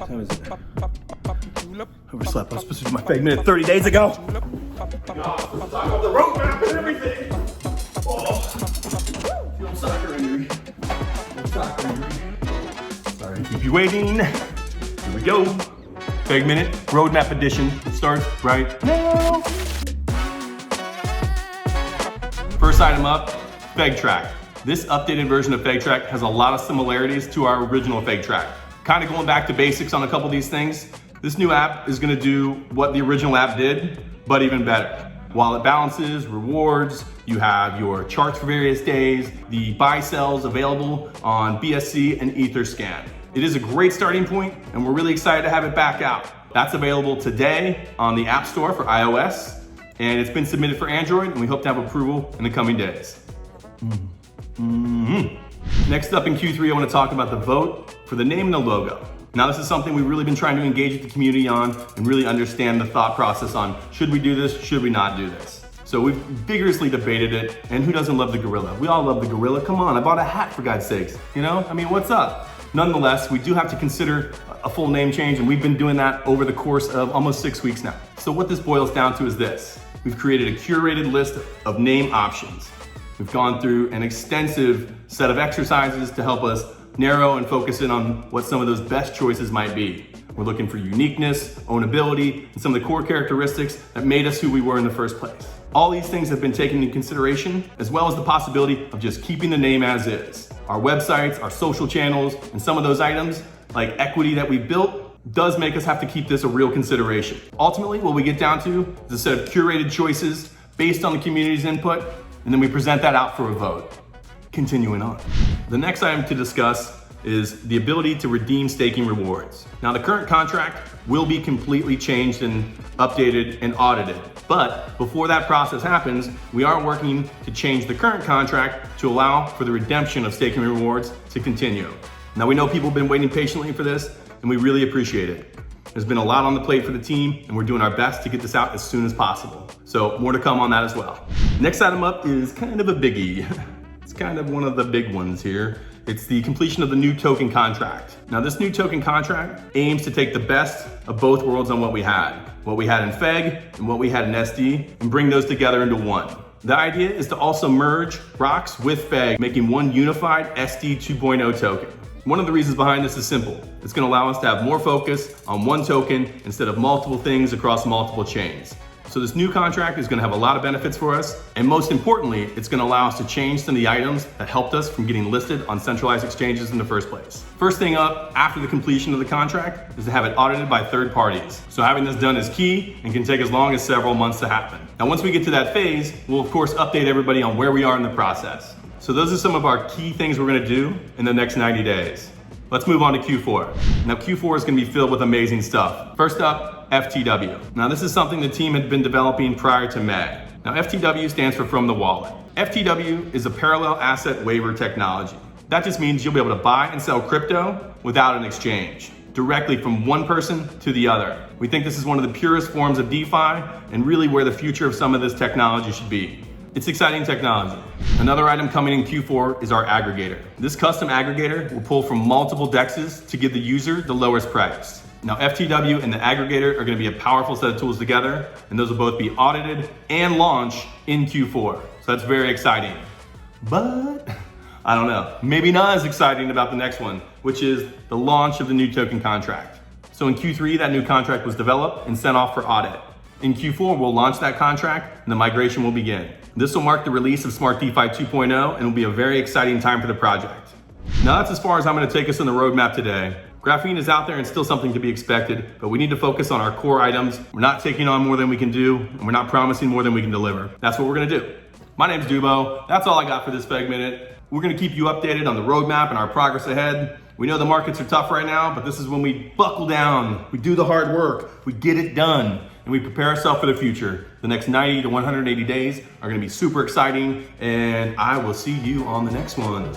time is it? Overslept. I was supposed to do my FEGminute 30 days ago. Let's talk about the roadmap and everything. Feel soccer injury. Sorry to keep you waiting. Here we go. FEGminute roadmap edition starts right now. First item up, FEGtrack. This updated version of FEGtrack has a lot of similarities to our original FEGtrack. Kind of going back to basics on a couple of these things. This new app is going to do what the original app did, but even better. Wallet balances, rewards, you have your charts for various days, the buy sells available on BSC and Etherscan. It is a great starting point, and we're really excited to have it back out. That's available today on the App Store for iOS, and it's been submitted for Android, and we hope to have approval in the coming days. Next up in Q3, I want to talk about the vote for the name and the logo. Now, this is something we've really been trying to engage with the community on and really understand the thought process on, should we do this, should we not do this? So we've vigorously debated it, and who doesn't love the gorilla? We all love the gorilla. Come on, I bought a hat for God's sakes. You know, I mean, what's up? Nonetheless, we do have to consider a full name change, and we've been doing that over the course of almost 6 weeks now. So what this boils down to is this. We've created a curated list of name options. We've gone through an extensive set of exercises to help us narrow and focus in on what some of those best choices might be. We're looking for uniqueness, ownability, and some of the core characteristics that made us who we were in the first place. All these things have been taken into consideration, as well as the possibility of just keeping the name as is. Our websites, our social channels, and some of those items, like equity that we built, does make us have to keep this a real consideration. Ultimately, what we get down to is a set of curated choices based on the community's input, and then we present that out for a vote. Continuing on. The next item to discuss is the ability to redeem staking rewards. Now, the current contract will be completely changed and updated and audited. But before that process happens, we are working to change the current contract to allow for the redemption of staking rewards to continue. Now, we know people have been waiting patiently for this, and we really appreciate it. There's been a lot on the plate for the team, and we're doing our best to get this out as soon as possible. So more to come on that as well. Next item up is kind of a biggie. It's kind of one of the big ones here. It's the completion of the new token contract. Now, this new token contract aims to take the best of both worlds on what we had in FEG and what we had in SD, and bring those together into one. The idea is to also merge rocks with FEG, making one unified SD 2.0 token. One of the reasons behind this is simple. It's going to allow us to have more focus on one token instead of multiple things across multiple chains. So this new contract is going to have a lot of benefits for us, and most importantly, it's going to allow us to change some of the items that helped us from getting listed on centralized exchanges in the first place. First thing up after the completion of the contract is to have it audited by third parties. So having this done is key and can take as long as several months to happen. Now, once we get to that phase, we'll of course update everybody on where we are in the process. So those are some of our key things we're going to do in the next 90 days. Let's move on to Q4. Now, Q4 is going to be filled with amazing stuff. First up, FTW. Now, this is something the team had been developing prior to May. Now, FTW stands for From the Wallet. FTW is a parallel asset waiver technology. That just means you'll be able to buy and sell crypto without an exchange, directly from one person to the other. We think this is one of the purest forms of DeFi and really where the future of some of this technology should be. It's exciting technology. Another item coming in Q4 is our aggregator. This custom aggregator will pull from multiple DEXs to give the user the lowest price. Now, FTW and the aggregator are going to be a powerful set of tools together, and those will both be audited and launched in Q4. So that's very exciting. But I don't know, maybe not as exciting about the next one, which is the launch of the new token contract. So in Q3, that new contract was developed and sent off for audit. In Q4, we'll launch that contract and the migration will begin. This will mark the release of SmartDeFi 2.0 and will be a very exciting time for the project. Now, that's as far as I'm going to take us on the roadmap today. Graphene is out there and still something to be expected, but we need to focus on our core items. We're not taking on more than we can do, and we're not promising more than we can deliver. That's what we're going to do. My name's DewBo. That's all I got for this FEGminute. We're going to keep you updated on the roadmap and our progress ahead. We know the markets are tough right now, but this is when we buckle down, we do the hard work, we get it done, and we prepare ourselves for the future. The next 90 to 180 days are going to be super exciting, and I will see you on the next one.